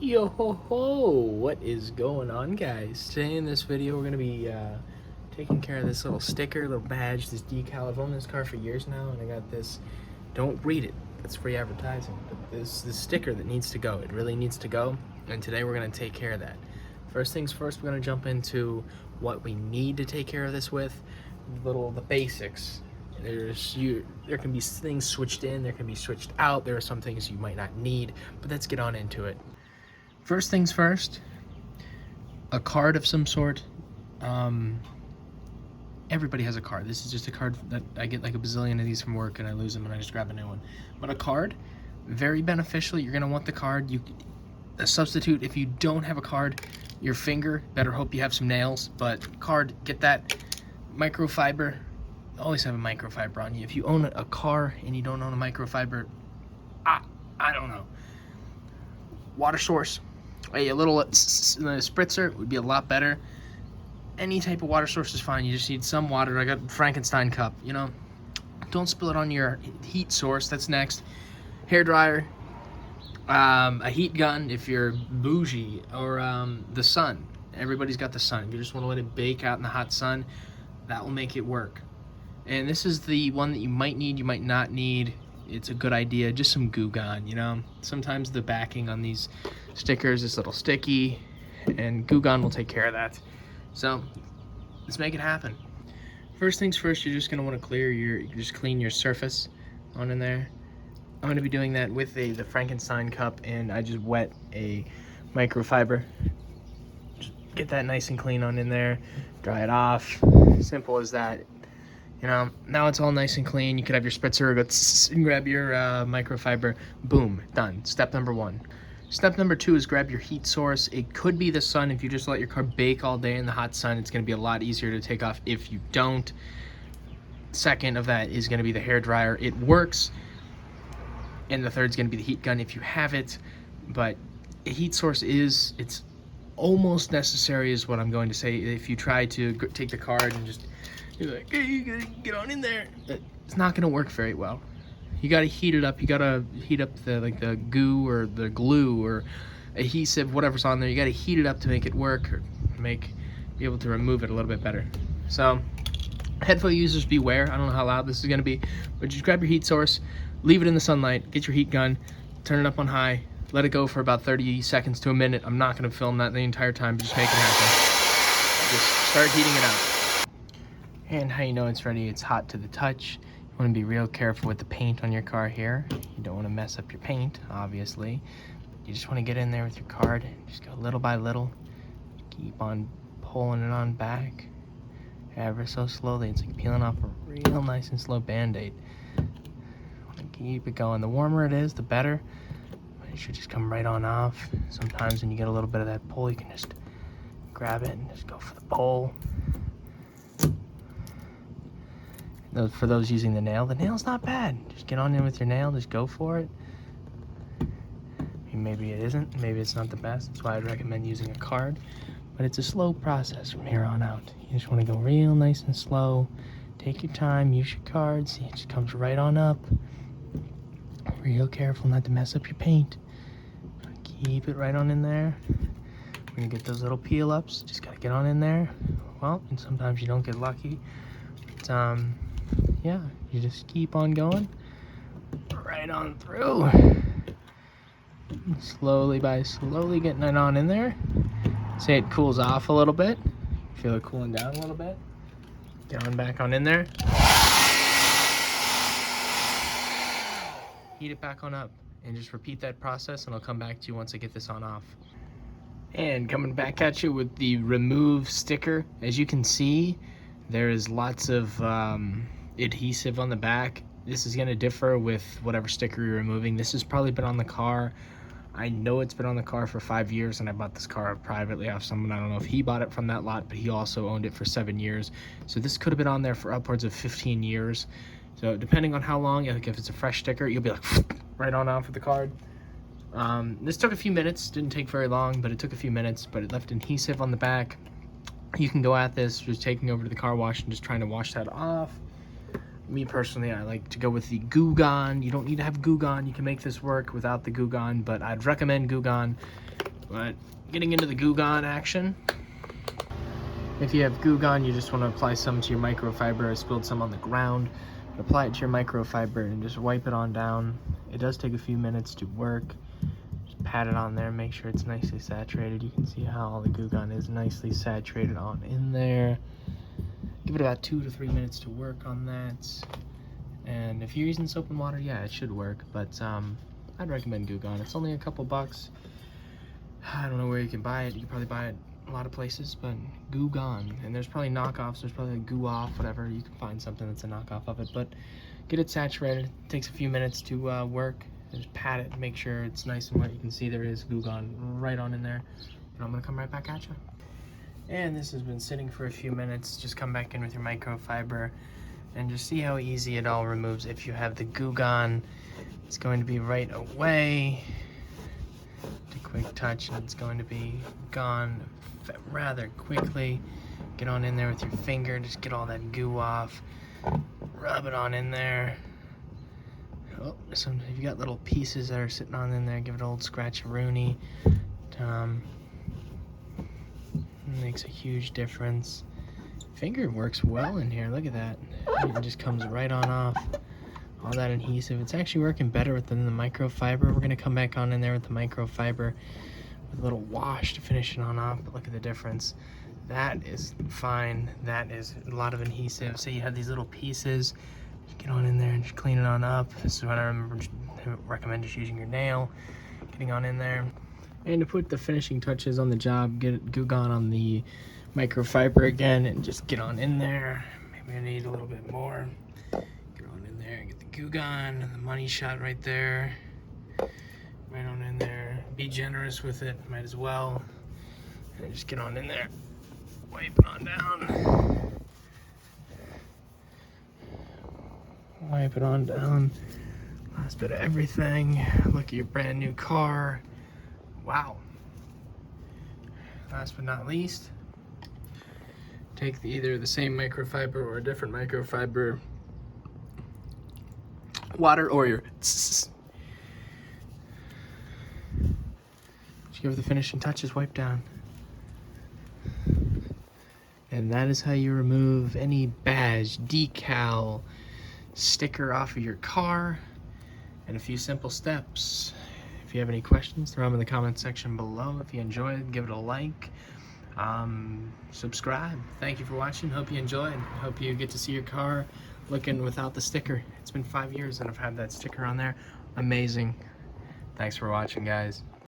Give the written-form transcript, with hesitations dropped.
Yo ho ho! What is going on, guys? Today in this video we're gonna be taking care of this little sticker, little badge, this decal. I've owned this car for years now, and I got this. Don't read it. That's free advertising. But this sticker that needs to go. It really needs to go, and today we're gonna take care of that. First things first, we're gonna jump into what we need to take care of this with. The basics. There can be things switched in, there can be switched out. There are some things you might not need, but let's get on into it. First things first, a card of some sort. Everybody has a card. This is just a card that I get like a bazillion of these from work, and I lose them and I just grab a new one. But a card, very beneficial. You're gonna want the card. A substitute, if you don't have a card, your finger, better hope you have some nails, but card, get that microfiber. Always have a microfiber on you. If you own a car and you don't own a microfiber, I don't know. Water source. A little spritzer would be a lot better. Any type of water source is fine. You just need some water. I got Frankenstein cup, you know. Don't spill it on your heat source. That's next. Hair dryer, a heat gun if you're bougie, or the sun. Everybody's got the sun. If you just want to let it bake out in the hot sun, that will make it work. And this is the one that you might need, you might not need. It's a good idea, just some Goo Gone, you know. Sometimes the backing on these stickers is a little sticky, and Goo Gone will take care of that. So let's make it happen. First things first, you're just gonna want to just clean your surface on in there. I'm gonna be doing that with the Frankenstein cup, and I just wet a microfiber. Just get that nice and clean on in there, dry it off. Simple as that. You know, now it's all nice and clean. You could have your spritzer go and grab your microfiber. Boom, done. Step number one. Step number two is grab your heat source. It could be the sun. If you just let your car bake all day in the hot sun, it's going to be a lot easier to take off if you don't. Second of that is going to be the hair dryer. It works. And the third is going to be the heat gun if you have it. But a heat source it's almost necessary is what I'm going to say. If you try to take the card and just... You're like, hey, you gotta get on in there. It's not gonna work very well. You gotta heat it up. You gotta heat up the goo or the glue or adhesive, whatever's on there. You gotta heat it up to make it work, or be able to remove it a little bit better. So, headphone users beware. I don't know how loud this is gonna be, but just grab your heat source, leave it in the sunlight, get your heat gun, turn it up on high, let it go for about 30 seconds to a minute. I'm not gonna film that the entire time, but just make it happen. Just start heating it up. And how you know it's ready, it's hot to the touch. You want to be real careful with the paint on your car here. You don't want to mess up your paint, obviously. You just want to get in there with your card, just go little by little. Keep on pulling it on back, ever so slowly. It's like peeling off a real nice and slow Band-Aid. Want to keep it going. The warmer it is, the better. It should just come right on off. Sometimes when you get a little bit of that pull, you can just grab it and just go for the pull. For those using the nail's not bad. Just get on in with your nail, just go for it. Maybe it isn't, maybe it's not the best. That's why I'd recommend using a card. But it's a slow process from here on out. You just want to go real nice and slow. Take your time, use your cards. See, it just comes right on up. Real careful not to mess up your paint. Keep it right on in there. When you get those little peel ups, just gotta get on in there. Well, and sometimes you don't get lucky. But, yeah, you just keep on going right on through, slowly getting it on in there. Say it cools off a little bit, feel it cooling down a little bit, get on back on in there, heat it back on up, and just repeat that process, and I'll come back to you once I get this on off. And coming back at you with the remove sticker. As you can see, there is lots of adhesive on the back. This is going to differ with whatever sticker you're removing. This has probably been on the car. I know it's been on the car for 5 years, and I bought this car privately off someone. I don't know if he bought it from that lot, but he also owned it for 7 years. So this could have been on there for upwards of 15 years. So depending on how long, like if it's a fresh sticker, you'll be like right on off with the card. This took a few minutes, didn't take very long, but it took a few minutes, but it left adhesive on the back. You can go at this just taking over to the car wash and just trying to wash that off. Me personally, I like to go with the Goo Gone. You don't need to have Goo Gone. You can make this work without the Goo Gone, but I'd recommend Goo Gone. But getting into the Goo Gone action. If you have Goo Gone, you just want to apply some to your microfiber. I spilled some on the ground. Apply it to your microfiber and just wipe it on down. It does take a few minutes to work. Just pat it on there, make sure it's nicely saturated. You can see how all the Goo Gone is nicely saturated on in there. Give it about 2 to 3 minutes to work on that. And if you're using soap and water, yeah, it should work. But I'd recommend Goo Gone. It's only a couple bucks. I don't know where you can buy it. You can probably buy it a lot of places, but Goo Gone. And there's probably knockoffs. There's probably like Goo Off, whatever. You can find something that's a knockoff of it. But get it saturated. It takes a few minutes to work. Just pat it, make sure it's nice and wet. You can see there is Goo Gone right on in there. And I'm gonna come right back at you. And this has been sitting for a few minutes. Just come back in with your microfiber and just see how easy it all removes. If you have the Goo Gone, it's going to be right away. A quick touch and it's going to be gone rather quickly. Get on in there with your finger, just get all that goo off. Rub it on in there. Oh, if you got little pieces that are sitting on in there, give it an old scratch-a-rooney. Makes a huge difference. Finger works well in here, look at that. It just comes right on off. All that adhesive. It's actually working better than the microfiber. We're gonna come back on in there with the microfiber with a little wash to finish it on off, but look at the difference. That is fine. That is a lot of adhesive. So you have these little pieces. Just get on in there and just clean it on up. This is what I recommend, just using your nail, getting on in there. And to put the finishing touches on the job, get Goo Gone on the microfiber again and just get on in there. Maybe I need a little bit more. Get on in there and get the Goo Gone, the money shot right there. Right on in there. Be generous with it, might as well. And just get on in there. Wipe it on down. Wipe it on down. Last bit of everything. Look at your brand new car. Wow. Last but not least, take either the same microfiber or a different microfiber, water or your just give the finishing touches, wipe down. And that is how you remove any badge, decal, sticker off of your car in a few simple steps. If you have any questions, throw them in the comment section below. If you enjoyed, give it a like. Subscribe. Thank you for watching. Hope you enjoyed. Hope you get to see your car looking without the sticker. It's been 5 years and I've had that sticker on there. Amazing. Thanks for watching, guys.